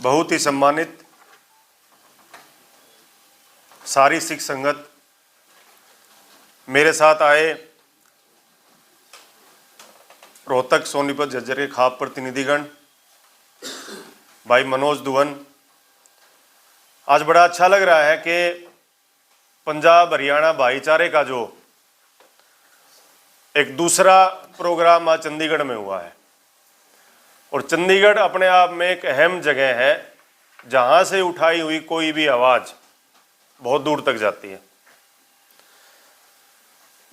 बहुत ही सम्मानित सारी सिख संगत, मेरे साथ आए रोहतक सोनीपत झज्जर के खाप प्रतिनिधिगण, भाई मनोज दुवन, आज बड़ा अच्छा लग रहा है कि पंजाब हरियाणा भाईचारे का जो एक दूसरा प्रोग्राम आज चंडीगढ़ में हुआ है। और चंडीगढ़ अपने आप में एक अहम जगह है जहां से उठाई हुई कोई भी आवाज बहुत दूर तक जाती है।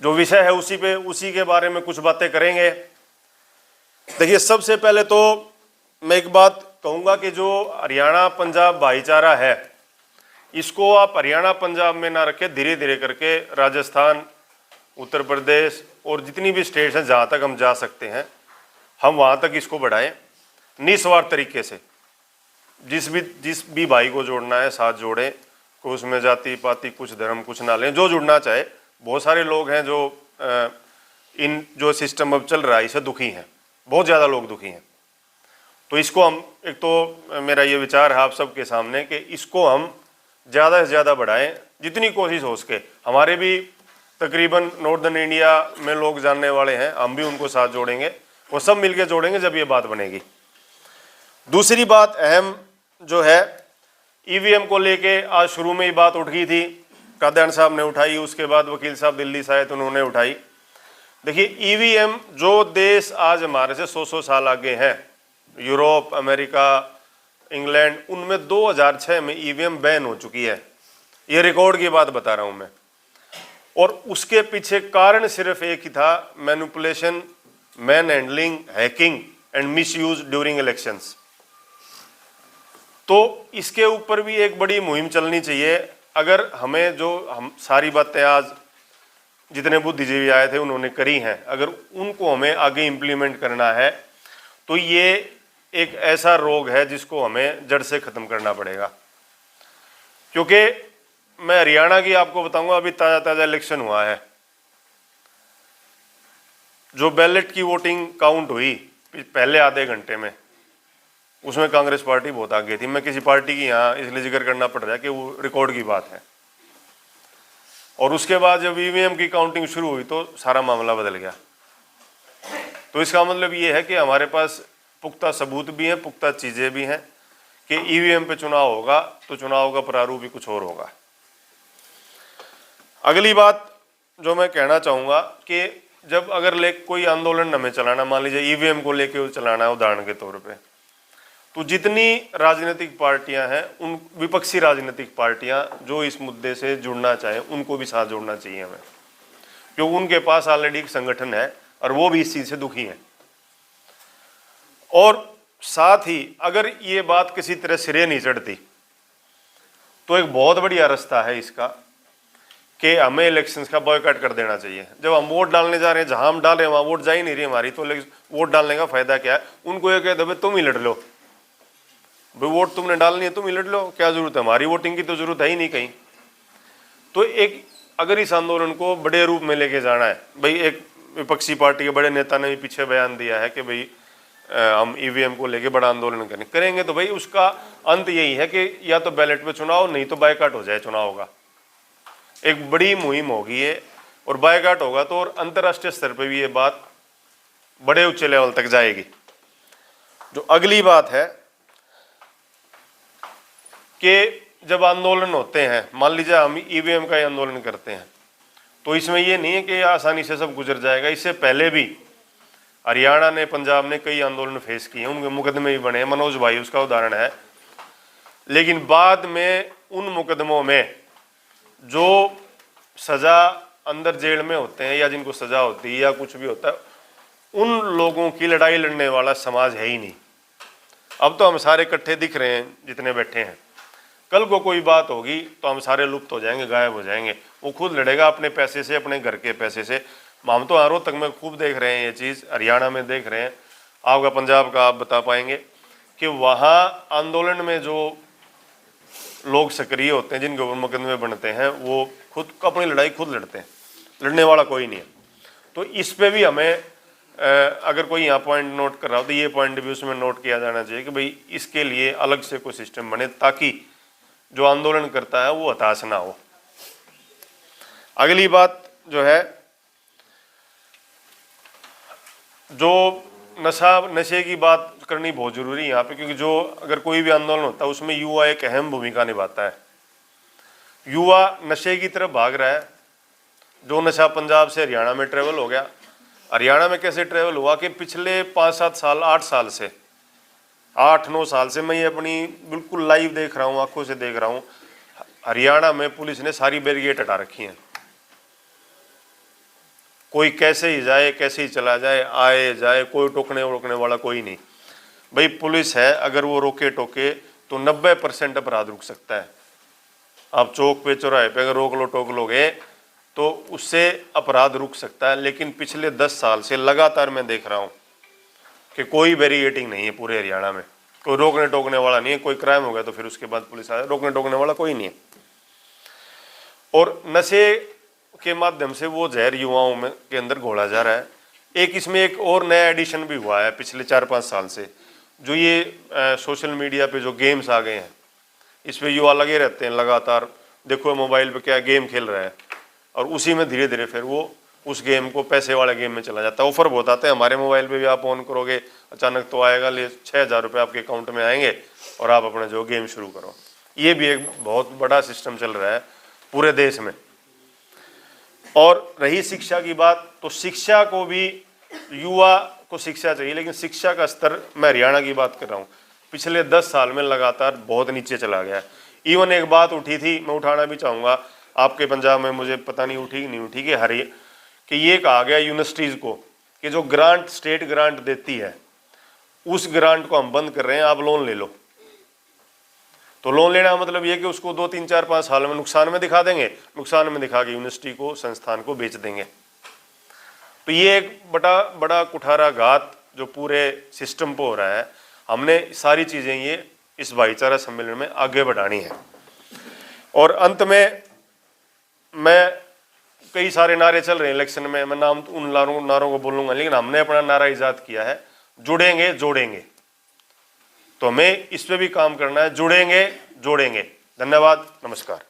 जो विषय है उसी के बारे में कुछ बातें करेंगे। देखिए, सबसे पहले तो मैं एक बात कहूंगा कि जो हरियाणा पंजाब भाईचारा है, इसको आप हरियाणा पंजाब में ना रखें, धीरे धीरे करके राजस्थान, उत्तर प्रदेश और जितनी भी स्टेट्स हैं जहाँ तक हम जा सकते हैं, हम वहाँ तक इसको बढ़ाएं निस्वार्थ तरीके से। जिस भी भाई को जोड़ना है साथ जोड़ें, कोई उसमें जाति पाति कुछ धर्म कुछ ना लें, जो जुड़ना चाहे। बहुत सारे लोग हैं जो इन जो सिस्टम अब चल रहा है इससे दुखी हैं, बहुत ज़्यादा लोग दुखी हैं। तो इसको हम, एक तो मेरा ये विचार है आप सबके सामने कि इसको हम ज़्यादा से ज़्यादा बढ़ाएं, जितनी कोशिश हो सके। हमारे भी तकरीबन नॉर्दर्न इंडिया में लोग जानने वाले हैं, हम भी उनको साथ जोड़ेंगे, वो सब मिलके जोड़ेंगे जब ये बात बनेगी। दूसरी बात अहम जो है, ईवीएम को लेके आज शुरू में ही बात उठ गई थी, कादयान साहब ने उठाई, उसके बाद वकील साहब दिल्ली से आए तो उन्होंने उठाई। देखिए, ईवीएम जो देश आज हमारे से 100 साल आगे हैं, यूरोप, अमेरिका, इंग्लैंड, उनमें 2006 में ईवीएम बैन हो चुकी है। ये रिकॉर्ड की बात बता रहा हूं मैं। और उसके पीछे कारण सिर्फ एक ही था, manipulation, man handling, hacking and misuse during elections. तो इसके ऊपर भी एक बड़ी मुहिम चलनी चाहिए। अगर हमें हम सारी बातें आज जितने बुद्धिजीवी आए थे उन्होंने करी हैं, अगर उनको हमें आगे इम्प्लीमेंट करना है तो ये एक ऐसा रोग है जिसको हमें जड़ से ख़त्म करना पड़ेगा। क्योंकि मैं हरियाणा की आपको बताऊंगा, अभी ताज़ा इलेक्शन हुआ है, जो बैलेट की वोटिंग काउंट हुई पहले आधे घंटे में, उसमें कांग्रेस पार्टी बहुत आगे थी। मैं किसी पार्टी की यहाँ इसलिए जिक्र करना पड़ रहा है कि वो रिकॉर्ड की बात है। और उसके बाद जब ईवीएम की काउंटिंग शुरू हुई तो सारा मामला बदल गया। तो इसका मतलब ये है कि हमारे पास पुख्ता सबूत भी हैं, पुख्ता चीज़ें भी हैं कि ईवीएम पे चुनाव होगा तो चुनाव का प्रारूप भी कुछ और होगा। अगली बात जो मैं कहना चाहूँगा कि जब अगर कोई आंदोलन हमें चलाना, मान लीजिए ईवीएम को लेके चलाना है उदाहरण के तौर पे, तो जितनी राजनीतिक पार्टियां हैं, उन विपक्षी राजनीतिक पार्टियां जो इस मुद्दे से जुड़ना चाहें उनको भी साथ जोड़ना चाहिए हमें, क्योंकि उनके पास ऑलरेडी एक संगठन है और वो भी इस चीज़ से दुखी हैं। और साथ ही अगर ये बात किसी तरह सिरे नहीं चढ़ती तो एक बहुत बढ़िया रास्ता है इसका कि हमें इलेक्शंस का बॉयकॉट कर देना चाहिए। जब हम वोट डालने जा रहे हैं, जहां हम डाल रहे हैं वहां वोट जा ही नहीं रही हमारी, तो वोट डालने का फायदा क्या है? उनको ये कह दो भाई तुम ही लड़ लो, भाई वोट तुमने डालनी है तुम ही लड़ लो, क्या जरूरत है, हमारी वोटिंग की तो जरूरत है ही नहीं कहीं। तो एक अगर इस आंदोलन को बड़े रूप में लेके जाना है, भाई एक विपक्षी पार्टी के बड़े नेता ने भी पीछे बयान दिया है कि भाई हम ईवीएम को लेके बड़ा आंदोलन करेंगे, तो भाई उसका अंत यही है कि या तो बैलेट पे चुनाव, नहीं तो बायकॉट हो जाए चुनाव का। एक बड़ी मुहिम होगी ये, और बायकॉट होगा तो और अंतर्राष्ट्रीय स्तर पे भी ये बात बड़े ऊंचे लेवल तक जाएगी। जो अगली बात है कि जब आंदोलन होते हैं, मान लीजिए हम ईवीएम का आंदोलन करते हैं, तो इसमें ये नहीं है कि आसानी से सब गुजर जाएगा। इससे पहले भी हरियाणा ने, पंजाब ने कई आंदोलन फेस किए, उनके मुकदमे भी बने, मनोज भाई उसका उदाहरण है। लेकिन बाद में उन मुकदमों में जो सज़ा अंदर जेल में होते हैं या जिनको सज़ा होती है या कुछ भी होता है, उन लोगों की लड़ाई लड़ने वाला समाज है ही नहीं। अब तो हम सारे इकट्ठे दिख रहे हैं जितने बैठे हैं, कल को कोई बात होगी तो हम सारे लुप्त हो जाएंगे, गायब हो जाएंगे। वो खुद लड़ेगा अपने पैसे से, अपने घर के पैसे से। हम तो रोहतक में खूब देख रहे हैं ये चीज़, हरियाणा में देख रहे हैं, आपका पंजाब का आप बता पाएंगे कि वहाँ आंदोलन में जो लोग सक्रिय होते हैं, जिनके ऊपर मुकदमे बनते हैं, वो खुद अपनी लड़ाई खुद लड़ते हैं, लड़ने वाला कोई नहीं है। तो इस पे भी हमें अगर कोई यहाँ पॉइंट नोट कर रहा हो तो ये पॉइंट भी उसमें नोट किया जाना चाहिए कि भाई इसके लिए अलग से कोई सिस्टम बने ताकि जो आंदोलन करता है वो हताश ना हो। अगली बात जो है, जो नशे की बात करनी बहुत जरूरी है यहाँ पे, क्योंकि जो अगर कोई भी आंदोलन होता है उसमें युवा एक अहम भूमिका निभाता है। युवा नशे की तरफ भाग रहा है। जो नशा पंजाब से हरियाणा में ट्रेवल हो गया। हरियाणा में कैसे ट्रेवल हुआ कि पिछले 5-7 साल 8 साल से 8-9 साल से मैं ये अपनी बिल्कुल लाइव देख रहा हूँ, आंखों से देख रहा हूँ। हरियाणा में पुलिस ने सारी बैरिकेड हटा रखी हैं। कोई कैसे ही जाए, कैसे ही चला जाए, आए जाए, कोई टोकने रोकने वाला कोई नहीं। भाई पुलिस है, अगर वो रोके टोके तो 90% अपराध रुक सकता है। आप चौक पे चौराहे पे अगर रोक लो टोक लोगे तो उससे अपराध रुक सकता है। लेकिन पिछले 10 साल से लगातार मैं देख रहा हूँ कि कोई बैरिकेडिंग नहीं है पूरे हरियाणा में। कोई रोकने टोकने वाला नहीं है। कोई क्राइम हो गया तो फिर उसके बाद पुलिस आए, रोकने टोकने वाला कोई नहीं है। और नशे के माध्यम से वो जहर युवाओं में के अंदर घोला जा रहा है। इसमें एक और नया एडिशन भी हुआ है पिछले 4-5 साल से, जो ये सोशल मीडिया पे जो गेम्स आ गए हैं, इस पर युवा लगे रहते हैं लगातार। देखो मोबाइल पे क्या गेम खेल रहा है और उसी में धीरे धीरे फिर वो उस गेम को पैसे वाले गेम में चला जाता है। ऑफर बहुत आते हैं हमारे मोबाइल पे भी, आप ऑन करोगे अचानक तो आएगा 6,000 रुपये आपके अकाउंट में आएंगे और आप अपना जो गेम शुरू करो। ये भी एक बहुत बड़ा सिस्टम चल रहा है पूरे देश में। और रही शिक्षा की बात, तो शिक्षा को भी, युवा को शिक्षा चाहिए, लेकिन शिक्षा का स्तर, मैं हरियाणा की बात कर रहा हूँ, पिछले 10 साल में लगातार बहुत नीचे चला गया। इवन एक बात उठी थी, मैं उठाना भी चाहूँगा, आपके पंजाब में मुझे पता नहीं उठी कि नहीं उठी, कि ये कहा गया यूनिवर्सिटीज़ को कि जो ग्रांट स्टेट ग्रांट देती है उस ग्रांट को हम बंद कर रहे हैं, आप लोन ले लो। तो लोन लेना मतलब ये कि उसको 2, 3, 4, 5 साल में नुकसान में दिखा देंगे, नुकसान में दिखा के यूनिवर्सिटी को, संस्थान को बेच देंगे। तो ये एक बड़ा कुठाराघात जो पूरे सिस्टम पर हो रहा है। हमने सारी चीज़ें ये इस भाईचारा सम्मेलन में आगे बढ़ानी है। और अंत में मैं, कई सारे नारे चल रहे हैं इलेक्शन में, मैं नाम उन नारों को बोलूँगा, लेकिन हमने अपना नारा ईजाद किया है, जुड़ेंगे जोड़ेंगे। तो हमें इस पे भी काम करना है, जुड़ेंगे जोड़ेंगे। धन्यवाद, नमस्कार।